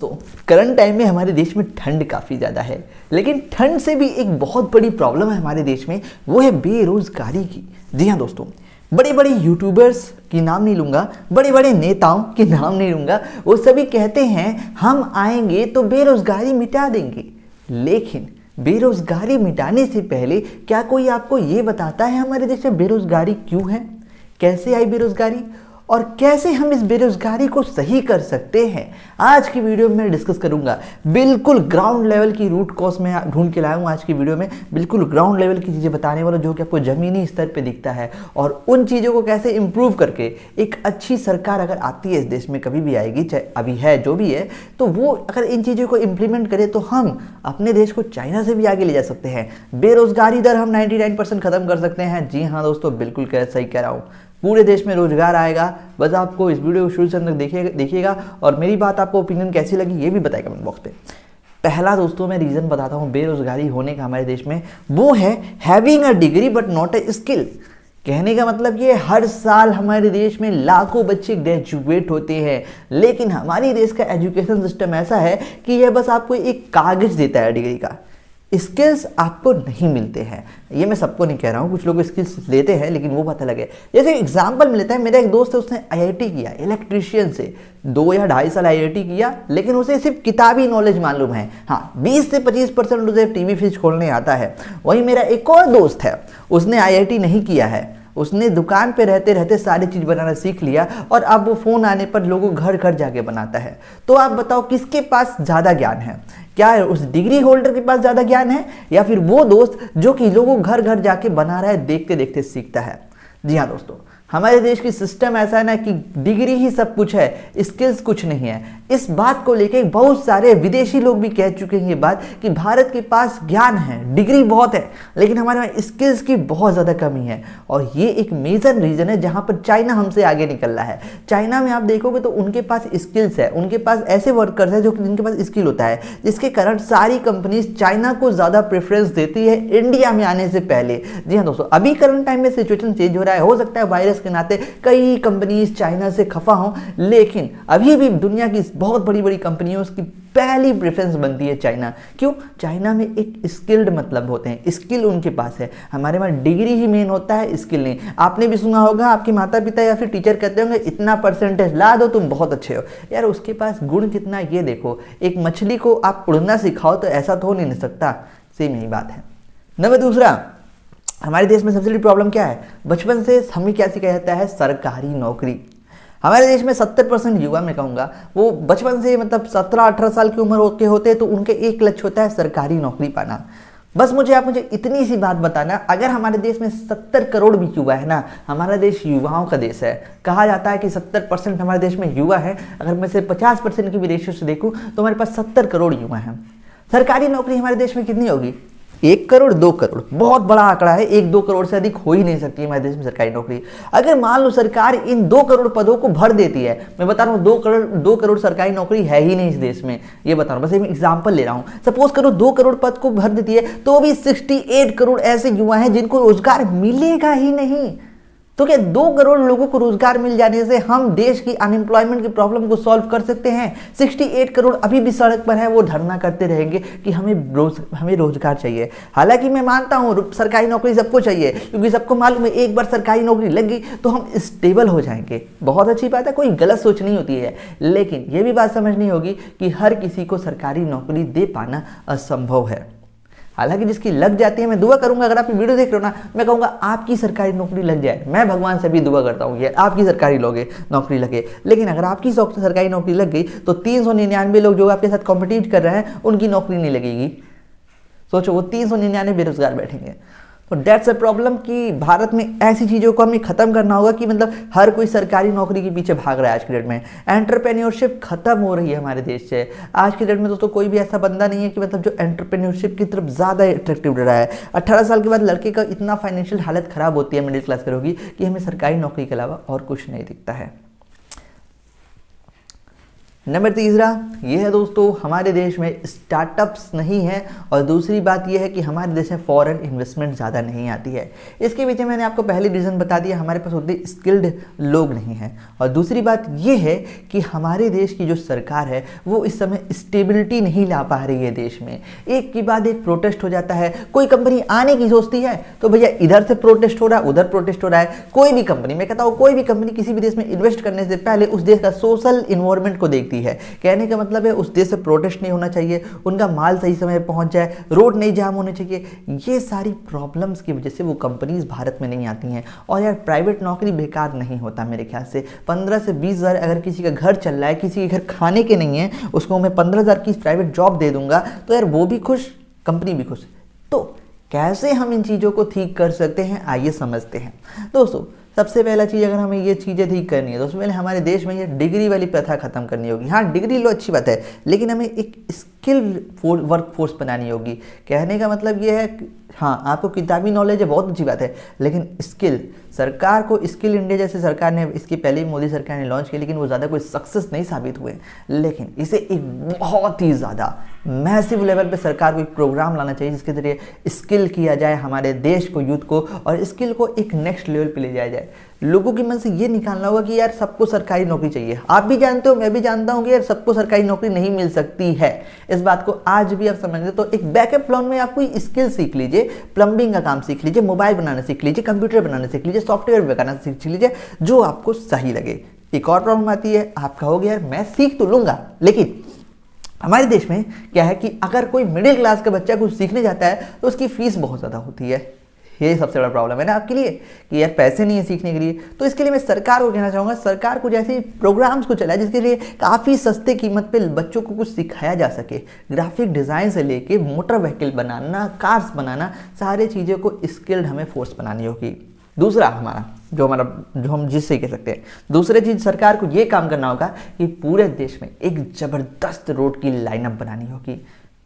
तो current time में हमारे देश में ठंड काफ़ी ज़्यादा है, लेकिन ठंड से भी एक बहुत बड़ी प्रॉब्लम है हमारे देश में, वो है बेरोज़गारी की। जी हाँ दोस्तों, बड़े बड़े यूट्यूबर्स की नाम नहीं लूँगा, बड़े बड़े नेताओं के नाम नहीं लूँगा, वो सभी कहते हैं हम आएंगे तो बेरोज़गारी मिटा देंगे। लेकिन बेरोज़गारी मिटाने से पहले क्या कोई आपको ये बताता है हमारे देश में बेरोज़गारी क्यों है, कैसे आई बेरोज़गारी और कैसे हम इस बेरोजगारी को सही कर सकते हैं। आज की वीडियो में मैं डिस्कस करूंगा। बिल्कुल ग्राउंड लेवल की रूट कॉज मैं ढूंढ के लाया हूं आज की वीडियो में। बिल्कुल ग्राउंड लेवल की चीज़ें बताने वाला जो कि आपको ज़मीनी स्तर पे दिखता है, और उन चीज़ों को कैसे इंप्रूव करके एक अच्छी सरकार अगर आती है इस देश में, कभी भी आएगी, चाहे अभी है जो भी है, तो वो अगर इन चीज़ों को इम्प्लीमेंट करे तो हम अपने देश को चाइना से भी आगे ले जा सकते हैं। बेरोजगारी दर हम 99% खत्म कर सकते हैं। जी हाँ दोस्तों, बिल्कुल सही कह रहा हूँ। पूरे देश में रोजगार आएगा। बस आपको इस वीडियो को शुरू से अंदर देखिएगा और मेरी बात आपको ओपिनियन कैसी लगी ये भी बताइए कमेंट बॉक्स पे। पहला दोस्तों मैं रीज़न बताता हूँ बेरोजगारी होने का हमारे देश में, वो है having a degree but not a skill. कहने का मतलब ये हर साल हमारे देश में लाखों बच्चे ग्रेजुएट होते हैं, लेकिन हमारे देश का एजुकेशन सिस्टम ऐसा है कि यह बस आपको एक कागज देता है डिग्री का, स्किल्स आपको नहीं मिलते हैं। ये मैं सबको नहीं कह रहा हूँ, कुछ लोग स्किल्स लेते हैं लेकिन वो बात अलग है। जैसे एग्जांपल में लेता है, मेरा एक दोस्त है, उसने आईआईटी किया इलेक्ट्रीशियन से, 2 या 2.5 साल आईआईटी किया, लेकिन उसे सिर्फ किताबी नॉलेज मालूम है। हाँ, 20 से 25% उसे टीवी फ्रिज खोलने आता है। वहीं मेरा एक और दोस्त है, उसने आईआईटी नहीं किया है, उसने दुकान पे रहते रहते सारी चीज़ बनाना सीख लिया और अब वो फ़ोन आने पर लोगों घर घर जाके बनाता है। तो आप बताओ किसके पास ज़्यादा ज्ञान है? क्या है उस डिग्री होल्डर के पास ज़्यादा ज्ञान है, या फिर वो दोस्त जो कि लोगों घर घर जाके बना रहा है, देखते देखते सीखता है? जी हाँ दोस्तों, हमारे देश की सिस्टम ऐसा है ना कि डिग्री ही सब कुछ है, स्किल्स कुछ नहीं है। इस बात को लेके बहुत सारे विदेशी लोग भी कह चुके हैं ये बात कि भारत के पास ज्ञान है, डिग्री बहुत है, लेकिन हमारे में स्किल्स की बहुत ज़्यादा कमी है। और ये एक मेजर रीज़न है जहाँ पर चाइना हमसे आगे निकल रहा है। चाइना में आप देखोगे तो उनके पास स्किल्स है, उनके पास ऐसे वर्कर्स हैं जो कि जिनके पास स्किल होता है, जिसके कारण सारी कंपनीज चाइना को ज़्यादा प्रेफरेंस देती है इंडिया में आने से पहले। जी हाँ दोस्तों, अभी करंट टाइम में सिचुएशन चेंज हो रहा है, हो सकता है वायरस के नाते कई कंपनीज चाइना से खफा हों, लेकिन अभी भी दुनिया की बहुत बड़ी बड़ी कंपनियों की पहली प्रेफरेंस बनती है चाइना। क्यों? चाइना में एक स्किल्ड मतलब होते हैं, स्किल उनके पास है। हमारे में डिग्री ही मेन होता है, स्किल नहीं। आपने भी सुना होगा, आपके माता पिता या फिर टीचर कहते होंगे इतना परसेंटेज ला दो तुम बहुत अच्छे हो। यार उसके पास गुण कितना ये देखो। एक मछली को आप उड़ना सिखाओ तो ऐसा तो हो नहीं सकता। सेम यही बात है। नंबर दूसरा, हमारे देश में सबसे बड़ी प्रॉब्लम क्या है? बचपन से हमें क्या सिखाया जाता है? सरकारी नौकरी। हमारे देश में 70% युवा, मैं कहूँगा, वो बचपन से मतलब 17-18 साल की उम्र के होते हैं तो उनके एक लक्ष्य होता है सरकारी नौकरी पाना। बस मुझे इतनी सी बात बताना, अगर हमारे देश में 70 करोड़ भी युवा है ना, हमारा देश युवाओं का देश है। कहा जाता है कि 70% हमारे देश में युवा है। अगर मैं सिर्फ 50% की भी रेशियो से देखूँ तो हमारे पास 70 करोड़ युवा हैं। सरकारी नौकरी हमारे देश में कितनी होगी? 1 करोड़ 2 करोड़, बहुत बड़ा आंकड़ा है। 1-2 करोड़ से अधिक हो ही नहीं सकती हमारे देश में सरकारी नौकरी। अगर मान लो सरकार इन 2 करोड़ पदों को भर देती है, मैं बता रहा हूँ 2 करोड़ सरकारी नौकरी है ही नहीं इस देश में, ये बता रहा हूँ, बस एक एग्जांपल ले रहा हूँ। सपोज करो 2 करोड़ पद को भर देती है तो भी 68 करोड़ ऐसे युवा हैं जिनको रोजगार मिलेगा ही नहीं। तो क्या 2 करोड़ लोगों को रोजगार मिल जाने से हम देश की अनएम्प्लॉयमेंट की प्रॉब्लम को सॉल्व कर सकते हैं? 68 करोड़ अभी भी सड़क पर है, वो धरना करते रहेंगे कि हमें रोजगार चाहिए। हालांकि मैं मानता हूँ सरकारी नौकरी सबको चाहिए, क्योंकि सबको मालूम है एक बार सरकारी नौकरी लग गई तो हम स्टेबल हो जाएंगे। बहुत अच्छी बात है, कोई गलत सोच नहीं होती है, लेकिन ये भी बात समझनी होगी कि हर किसी को सरकारी नौकरी दे पाना असंभव है। हालांकि जिसकी लग जाती है, मैं दुआ करूंगा, अगर आप वीडियो देख रहे हो ना, मैं कहूंगा आपकी सरकारी नौकरी लग जाए। मैं भगवान से भी दुआ करता हूँ ये आपकी सरकारी नौकरी लगे। लेकिन अगर आपकी सरकारी नौकरी लग गई तो 399 लोग जो आपके साथ कॉम्पिटिट कर रहे हैं उनकी नौकरी नहीं लगेगी। सोचो, वो 399 बेरोजगार बैठेंगे। तो डेट्स अ प्रॉब्लम कि भारत में ऐसी चीज़ों को हमें ख़त्म करना होगा कि मतलब हर कोई सरकारी नौकरी के पीछे भाग रहा है। आज के डेट में एंटरप्रेन्योरशिप खत्म हो रही है हमारे देश से। आज के डेट में दोस्तों कोई भी ऐसा बंदा नहीं है कि मतलब जो एंटरप्रेन्योरशिप की तरफ ज़्यादा अट्रैक्टिव रहा है। 18 साल के बाद लड़के का इतना फाइनेंशियल हालत ख़राब होती है मिडिल क्लास के लोगों की कि हमें सरकारी नौकरी के अलावा और कुछ नहीं दिखता है। नंबर तीसरा ये है दोस्तों, हमारे देश में स्टार्टअप्स नहीं है, और दूसरी बात ये है कि हमारे देश में फॉरेन इन्वेस्टमेंट ज़्यादा नहीं आती है। इसके पीछे मैंने आपको पहले रीज़न बता दिया, हमारे पास उतने स्किल्ड लोग नहीं हैं। और दूसरी बात ये है कि हमारे देश की जो सरकार है वो इस समय स्टेबिलिटी नहीं ला पा रही है देश में। एक के बाद एक प्रोटेस्ट हो जाता है, कोई कंपनी आने की सोचती है तो भैया इधर से प्रोटेस्ट हो रहा है, उधर प्रोटेस्ट हो रहा है। कोई भी कंपनी, मैं कहता हूँ कोई भी कंपनी किसी भी देश में इन्वेस्ट करने से पहले उस देश का सोशल इन्वायरमेंट को देखती है। कहने का मतलब है उस देश से प्रोटेस्ट नहीं होना चाहिए, उनका माल सही समय पर पहुंच जाए, रोड नहीं जाम होने चाहिए। ये सारी प्रॉब्लम्स की वजह से वो कंपनीज भारत में नहीं आती हैं। और यार प्राइवेट नौकरी बेकार नहीं होता मेरे ख्याल से। 15 से 20 हज़ार अगर किसी का घर चल रहा है, किसी के घर खाने के नहीं है, उसको मैं 15 हज़ार की प्राइवेट जॉब दे दूंगा तो यार वो भी खुश, कंपनी भी खुश। तो कैसे हम इन चीज़ों को ठीक कर सकते हैं, आइए समझते हैं। दोस्तों सबसे पहला चीज़, अगर हमें ये चीज़ें ठीक करनी है तो उससे पहले हमारे देश में ये डिग्री वाली प्रथा खत्म करनी होगी। हाँ डिग्री लो अच्छी बात है, लेकिन हमें एक स्किल्ड वर्क फोर्स बनानी होगी। कहने का मतलब ये है हाँ आपको किताबी नॉलेज है बहुत अच्छी बात है, लेकिन स्किल, सरकार को स्किल इंडिया जैसे सरकार ने इसकी पहले ही मोदी सरकार ने लॉन्च की, लेकिन वो ज़्यादा कोई सक्सेस नहीं साबित हुए। लेकिन इसे एक बहुत ही ज़्यादा मैसिव लेवल पे सरकार को एक प्रोग्राम लाना चाहिए जिसके जरिए स्किल किया जाए हमारे देश को, यूथ को, और स्किल को एक नेक्स्ट लेवल पे ले जाया जाए। लोगों के मन से ये निकालना होगा कि यार सबको सरकारी नौकरी चाहिए। आप भी जानते हो, मैं भी जानता हूँ कि यार सबको सरकारी नौकरी नहीं मिल सकती है। इस बात को आज भी आप समझ लें तो एक बैकअप प्लान में आप कोई स्किल सीख लीजिए, प्लम्बिंग का काम सीख लीजिए, मोबाइल बनाना सीख लीजिए, कंप्यूटर बनाना सीख लीजिए, सॉफ्टवेयर बनाना सीख लीजिए, जो आपको सही लगे। एक और प्रॉब्लम आती है, आप कहोगे यार मैं सीख तो लूंगा, लेकिन हमारे देश में क्या है कि अगर कोई मिडिल क्लास का बच्चा कुछ सीखने जाता है तो उसकी फीस बहुत ज़्यादा होती है। ये सबसे बड़ा प्रॉब्लम है ना आपके लिए कि यार पैसे नहीं है सीखने के लिए। तो इसके लिए मैं सरकार को कहना चाहूँगा, सरकार को जैसे प्रोग्राम्स को चलाए जिसके लिए काफ़ी सस्ते कीमत पे बच्चों को कुछ सिखाया जा सके। ग्राफिक डिज़ाइन से लेके मोटर व्हीकल बनाना, कार्स बनाना, सारी चीज़ों को स्किल्ड हमें फोर्स बनानी होगी। दूसरा जो हम जिससे कह सकते हैं, दूसरी चीज़ सरकार को ये काम करना होगा कि पूरे देश में एक ज़बरदस्त रोड की लाइनअप बनानी होगी।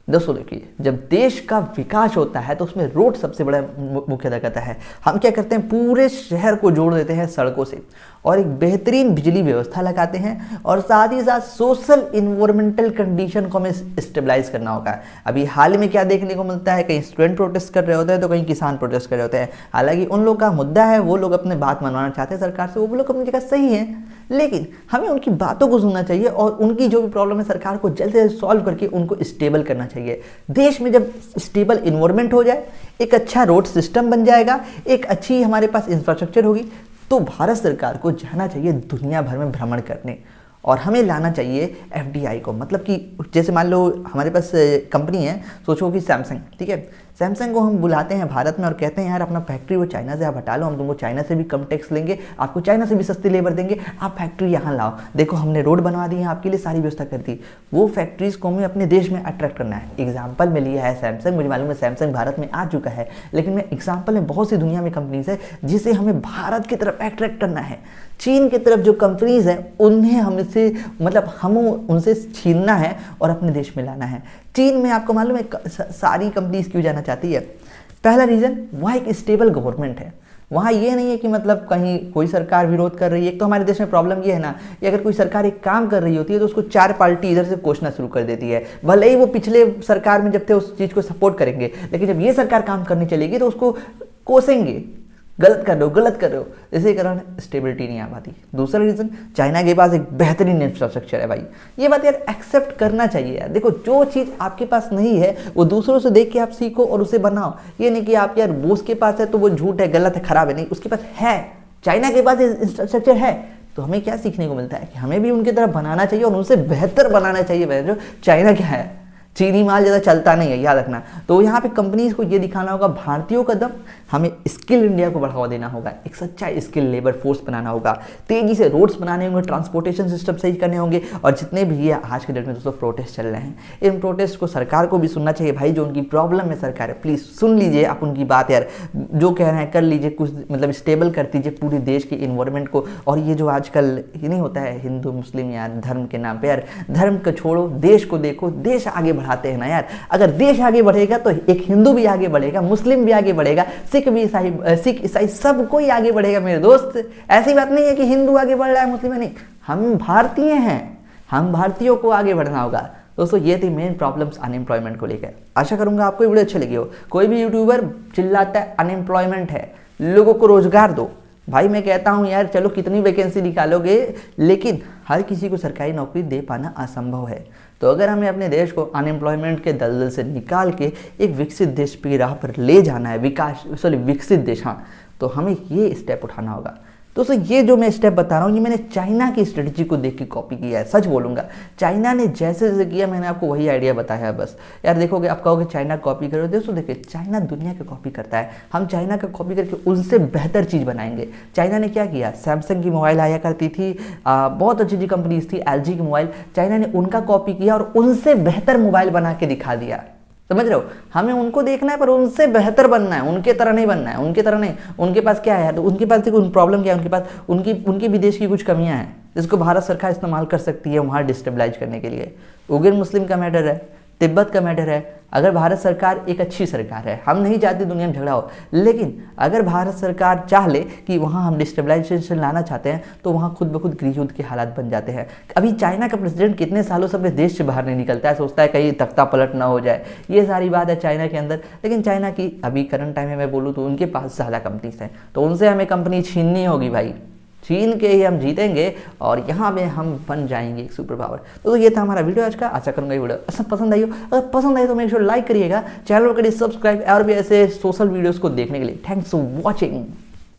दोस्तों देखिए, जब देश का विकास होता है तो उसमें रोड सबसे बड़ा मुख्य अदा करता है। हम क्या करते हैं, पूरे शहर को जोड़ देते हैं सड़कों से, और एक बेहतरीन बिजली व्यवस्था लगाते हैं, और साथ ही साथ सोशल इन्वायरमेंटल कंडीशन को हमें स्टेबलाइज करना होगा। अभी हाल में क्या देखने को मिलता है, कहीं स्टूडेंट प्रोटेस्ट कर रहे होते हैं तो कहीं किसान प्रोटेस्ट कर रहे होते हैं। हालांकि उन लोग का मुद्दा है, वो लोग अपने बात मनवाना चाहते हैं सरकार से, वो लोग अपनी जगह सही हैं, लेकिन हमें उनकी बातों को सुनना चाहिए और उनकी जो भी प्रॉब्लम है सरकार को जल्द से जल्द सॉल्व करके उनको स्टेबल करना चाहिए। देश में जब स्टेबल इन्वायरमेंट हो जाए, एक अच्छा रोड सिस्टम बन जाएगा, एक अच्छी हमारे पास इंफ्रास्ट्रक्चर होगी, तो भारत सरकार को जाना चाहिए दुनिया भर में भ्रमण करने, और हमें लाना चाहिए एफडीआई को। मतलब कि जैसे मान लो हमारे पास कंपनी है, सोचो कि सैमसंग, ठीक है, सैमसंग को हम बुलाते हैं भारत में और कहते हैं यार अपना फैक्ट्री वो चाइना से आप हटा लो, हम तुमको चाइना से भी कम टैक्स लेंगे, आपको चाइना से भी सस्ती लेबर देंगे, आप फैक्ट्री यहाँ लाओ, देखो हमने रोड बनवा दी है, आपके लिए सारी व्यवस्था कर दी। वो फैक्ट्रीज को हमें अपने देश में अट्रैक्ट करना है। एग्जाम्पल में लिया है सैमसंग, मुझे मालूम है सैमसंग भारत में आ चुका है, लेकिन मैं एग्जाम्पल में बहुत सी दुनिया में कंपनीज है जिसे हमें भारत की तरफ अट्रैक्ट करना है। चीन की तरफ जो कंपनीज हैं उन्हें हमसे हम उनसे छीनना है और अपने देश में लाना है। चीन में आपको मालूम है सारी कंपनीज क्यों जाना चाहती है? पहला रीज़न, वहाँ एक स्टेबल गवर्नमेंट है। वहाँ ये नहीं है कि मतलब कहीं कोई सरकार विरोध कर रही है। एक तो हमारे देश में प्रॉब्लम ये है ना कि अगर कोई सरकार एक काम कर रही होती है तो उसको चार पार्टी इधर से कोसना शुरू कर देती है। भले ही वो पिछले सरकार में जब थे उस चीज़ को सपोर्ट करेंगे, लेकिन जब ये सरकार काम करनी चलेगी तो उसको कोसेंगे, गलत कर रहे हो, इसी कारण स्टेबिलिटी नहीं आ पाती। दूसरा रीज़न, चाइना के पास एक बेहतरीन इंफ्रास्ट्रक्चर है भाई। ये बात यार एक्सेप्ट करना चाहिए यार। देखो जो चीज़ आपके पास नहीं है वो दूसरों से देख के आप सीखो और उसे बनाओ। ये नहीं कि आप यार वो उसके पास है तो वो झूठ है, गलत है, खराब है। नहीं, उसके पास है, चाइना के पास इंफ्रास्ट्रक्चर है, तो हमें क्या सीखने को मिलता है कि हमें भी उनकी तरफ बनाना चाहिए और उनसे बेहतर बनाना चाहिए। जो चाइना क्या है, चीनी माल ज़्यादा चलता नहीं है, याद रखना। तो यहाँ पे कंपनीज को ये दिखाना होगा भारतीयों का दम, हमें स्किल इंडिया को बढ़ावा देना होगा, एक सच्चा स्किल लेबर फोर्स बनाना होगा, तेजी से रोड्स बनाने होंगे, ट्रांसपोर्टेशन सिस्टम सही करने होंगे। और जितने भी ये आज के डेट में दोस्तों प्रोटेस्ट चल रहे हैं, इन प्रोटेस्ट को सरकार को भी सुनना चाहिए भाई। जो उनकी प्रॉब्लम है सरकार है, प्लीज़ सुन लीजिए आप उनकी बात यार, जो कह रहे हैं कर लीजिए, कुछ मतलब स्टेबल कर दीजिए पूरे देश के इन्वायरमेंट को। और ये जो आजकल ये नहीं होता है हिंदू मुस्लिम यार धर्म के नाम पे, यार धर्म को छोड़ो, देश को देखो, देश आगे बढ़ाते हैं ना यार। अगर देश आगे बढ़ेगा तो एक हिंदू भी आगे बढ़ेगा, मुस्लिम भी आगे बढ़ेगा, सिख ईसाई सब कोई आगे बढ़ेगा मेरे दोस्त। ऐसी बात नहीं है कि हिंदू आगे बढ़ रहा है मुस्लिम नहीं, हम भारतीय हैं, हम भारतीयों को आगे बढ़ना होगा। दोस्तों ये थी मेन प्रॉब्लम्स अनएम्प्लॉयमेंट को लेकर। आशा करूंगा आपको ये वीडियो अच्छी लगी हो। कोई भी यूट्यूबर चिल्लाता है अनएम्प्लॉयमेंट है, लोगों को रोजगार दो, भाई मैं कहता हूँ यार चलो कितनी वैकेंसी निकालोगे, लेकिन हर किसी को सरकारी नौकरी दे पाना असंभव है। तो अगर हमें अपने देश को अनएम्प्लॉयमेंट के दलदल से निकाल के एक विकसित देश की राह पर ले जाना है, विकसित देश, हाँ, तो हमें ये स्टेप उठाना होगा। दोस्तों ये जो मैं स्टेप बता रहा हूँ ये मैंने चाइना की स्ट्रेटजी को देख के कॉपी किया है। सच बोलूँगा, चाइना ने जैसे जैसे किया मैंने आपको वही आइडिया बताया है। बस यार देखोगे, आप कहोगे चाइना कॉपी करो, दोस्तों देखिए चाइना दुनिया का कॉपी करता है, हम चाइना का कॉपी करके उनसे बेहतर चीज़ बनाएंगे। चाइना ने क्या किया, सैमसंग की मोबाइल आया करती थी, बहुत अच्छी अच्छी कंपनीज थी, LG की मोबाइल, चाइना ने उनका कॉपी किया और उनसे बेहतर मोबाइल बना के दिखा दिया। समझ रहे हो, हमें उनको देखना है पर उनसे बेहतर बनना है, उनके तरह नहीं बनना है, उनके तरह नहीं। उनके पास क्या है, तो उनके पास देखो प्रॉब्लम क्या है, उनके पास उनके विदेश की कुछ कमियां हैं जिसको भारत सरकार इस्तेमाल कर सकती है वहाँ डिस्टेबलाइज करने के लिए। उइगर मुस्लिम का मैटर है, तिब्बत का मैटर है। अगर भारत सरकार एक अच्छी सरकार है, हम नहीं चाहते दुनिया में झगड़ा हो, लेकिन अगर भारत सरकार चाह ले कि वहाँ हम डिस्टेबलाइजेशन लाना चाहते हैं तो वहाँ खुद ब खुद गृह युद्ध के हालात बन जाते हैं। अभी चाइना का प्रेसिडेंट कितने सालों से अपने देश से बाहर नहीं निकलता है, सोचता है कहीं तख्ता पलट ना हो जाए, ये सारी बात है चाइना के अंदर। लेकिन चाइना की अभी करंट टाइम में मैं बोलूँ तो उनके पास ज़्यादा कंपनीज हैं, तो उनसे हमें कंपनी छीननी होगी भाई, छीन के ही हम जीतेंगे और यहाँ पे हम बन जाएंगे एक सुपर पावर। तो ये था हमारा वीडियो आज का। आशा करूँगा ये वीडियो पसंद आई हो, अगर पसंद आई तो मेक श्योर लाइक करिएगा, चैनल को करिए सब्सक्राइब और भी ऐसे सोशल वीडियोस को देखने के लिए। Thanks for watching.